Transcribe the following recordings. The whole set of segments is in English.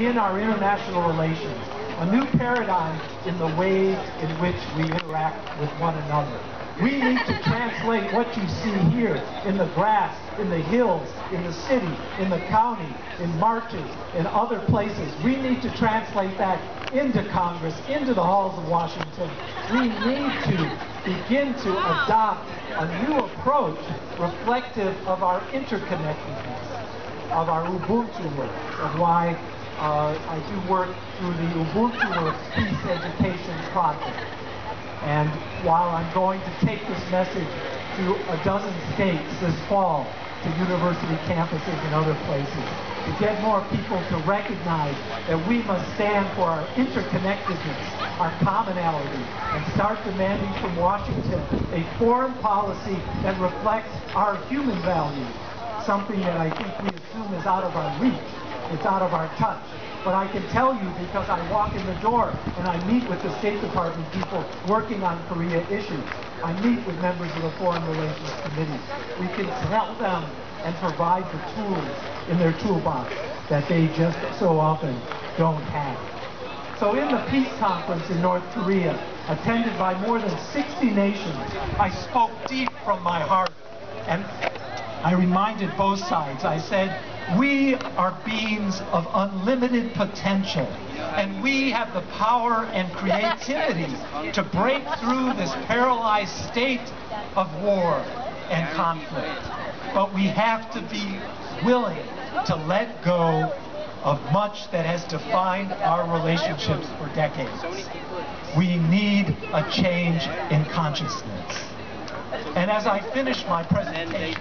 in our international relations, a new paradigm in the way in which we interact with one another. We need to translate what you see here in the grass, in the hills, in the city, in the county, in marches, in other places. We need to translate that into Congress, into the halls of Washington. We need to begin to adopt a new approach reflective of our interconnectedness, of our Ubuntu work, of why I do work through the Ubuntu Works Peace Education Project. And while I'm going to take this message to a dozen states this fall, to university campuses and other places, to get more people to recognize that we must stand for our interconnectedness, our commonality, and start demanding from Washington a foreign policy that reflects our human values, something that I think we assume is out of our reach, it's out of our touch. But I can tell you, because I walk in the door and I meet with the State Department people working on Korea issues. I meet with members of the Foreign Relations Committee. We can tell them and provide the tools in their toolbox that they just so often don't have. So in the peace conference in North Korea, attended by more than 60 nations, I spoke deep from my heart, and I reminded both sides. I said, we are beings of unlimited potential, and we have the power and creativity to break through this paralyzed state of war and conflict. But we have to be willing to let go of much that has defined our relationships for decades. We need a change in consciousness. And as I finish my presentation,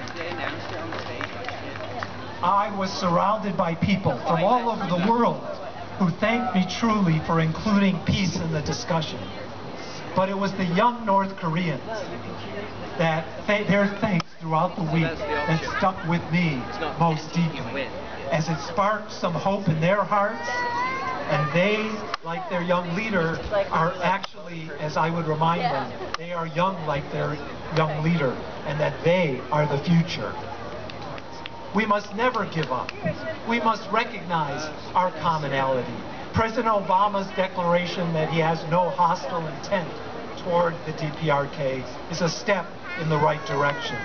I was surrounded by people from all over the world who thanked me truly for including peace in the discussion. But it was the young North Koreans that their thanks throughout the week that stuck with me most deeply, as it sparked some hope in their hearts, and they, like their young leader, are actually, as I would remind them, they are young like their young leader, and that they are the future. We must never give up. We must recognize our commonality. President Obama's declaration that he has no hostile intent toward the DPRK is a step in the right direction.